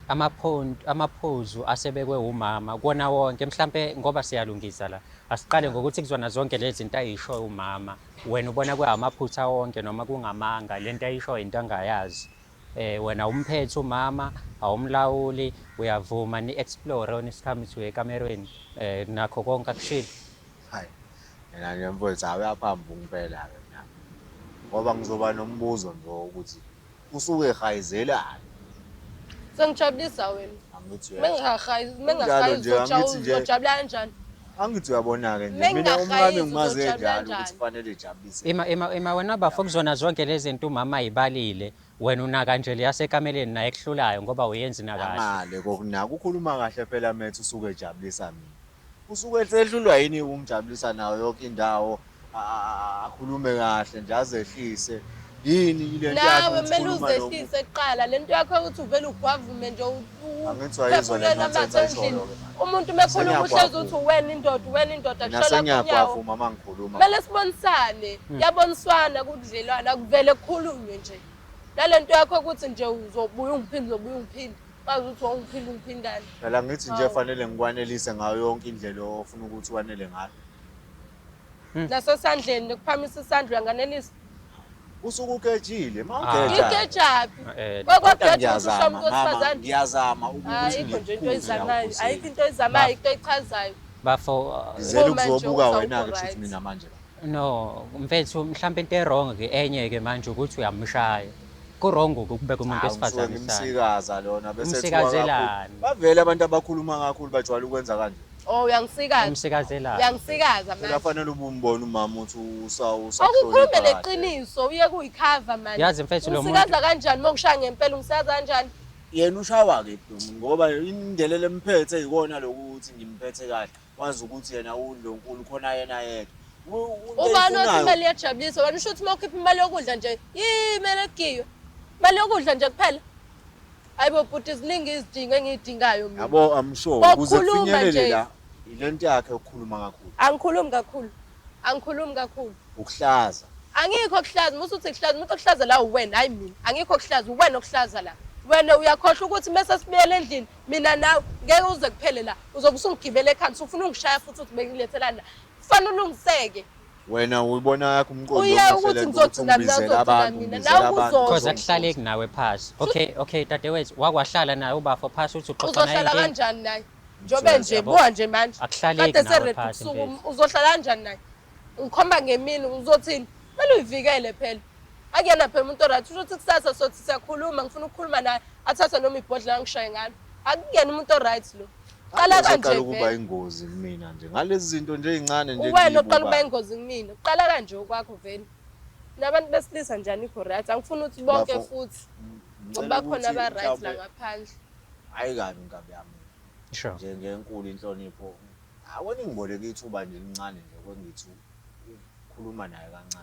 amaphuzu asebekwe umama kona wonke mhlampe ngoba siyalungisa la asiqale ngokuthi kuzona zonke lezi zinto ayisho umama wena ubona kuyamaphutha wonke noma kungamanga lento ayisho into angayazi wena umphethe umama awumlawuli uyavuma ni-explore nisikhambe to ekamerweni nakho konke akushilo hayi mina nje mfowethu awuyaphamba ngempela-ke mina ngoba ngizoba nombuzo nje ukuthi usuke ehayizelani sengijabulisa wena angithi mengahayizi uzojabula kanjani angithi uyabona-ke nje mina umngane ngimaze njalo ukuthi kufanele ejabulise ima wena bafo kuzona zonke lezi zinto umama ayibalile wena unaka nje leyasekameleni naye ekuhlulayo ngoba uyenzi nakahle ngale kokunaka ukhuluma kahle phela methu usuke ejabulisa mina usuke esehlulwa yini ukungijabulisa nayo yonke indawo akhulume kahle nje azehlise yini ile nto yakhe nawe kumele uzehlise kuqala lento yakho ukuthi uvele ugwavume nje umuntu mekhuluma uhlezi uthi wena indoda kushola kunyawo mama ngikhuluma kumele sibonisane yaboniswana kudlelwana kuvele kukhulunywe nje nalento yakho ukuthi nje uzobuya ungiphinde wazi ukuthi ungiphindani phela ngithi nje fanele ngikwanelise ngayo yonke indlela ofuna ukuthi wanele ngayo naso sandleni nokuphamisa isandla uyanganelisa usuke uketshile mawugeja ngikejaphi ngiyazama ukuthi nje into ezamayo ayikho into ezamayo into echazayo bafo ngizele ukuzobuka wena-ke kushuthi mina manje no mfethu mhlawumbe into erong-ke enye-ke manje ukuthi uyamshaya kurong ukubeka umuntu wesifazane ngimsikaza lona bese umsikazelani bavele abantu abakhuluma kakhulu bajwayele ukwenza kanje uyangisikaza umsikazelani uyangisikaza manje kufanele ubumbone umama uthi awukhulume leqiniso uye kuyikhava manje yazi mfethu lo muntu usikaza kanjani mokushaya ngempela ungisikaza kanjani yena ushawa-ke ngoba indlela lemphethe yikona lokuthi ngimphethe kahle wazi ukuthi yena uNdlonkulu khona yena yedwa ubani othi imali yajabulisa wena usho ukuthi uma ukhipha imali yokudla nje imali egiyo imali yokudla nje kuphela hayibo bhuti ziningi izidingo engiyidingayo mina yabo amsure ukuze kufinyelele la ilento yakhe ukukhuluma kakhulu angikhulumi kakhulu ukuhlaza angikho kuhlaza musu uthi kuhlaza umuntu okuhlaza la uwena hayi mina angikho kuhlaza uwena okuhlaza la wena uyakhohlwa ukuthi mase sibuyele endlini mina nawe ngeke uze kuphele la uzobe usungigibele ekhanda ufuna ungishaya futhi uthi bengilethela la kufanele ulungiseke wena uyibona yakho umqondo ukuthi ngizogcina mina nawe because akuhlaleki nawe phasi okay dadewethu wakwahlala naye ubafo phasi uthi uxoxa naye uzohlala kanjani naye njobe nje buka nje manje akuhlaleki nawe phasi uzohlala kanjani naye ngikhomba ngemini uzothini kumele uyivikele phela akuyena phela umuntu right usho ukuthi kusasa sothi siyakhuluma ngifuna ukukhuluma naye athatha noma ibhodlela ngishaye ngalo akuyena umuntu right lo qala kanje ukuba ingozi kumina nje ngalezi zinto nje ezincane nje wena uqala ukuba ingozi kumina uqala kanje okwakho vele nabantu besilisa njani ikho right angifuni ukuthi bonke futhi bakhona aba right la ngaphandle hayi kabi inkabi yami sure nje ngenkulu inhlonipho awona ngiboleka ithuba nje lincane nje kwengithi ukhuluma naye kancane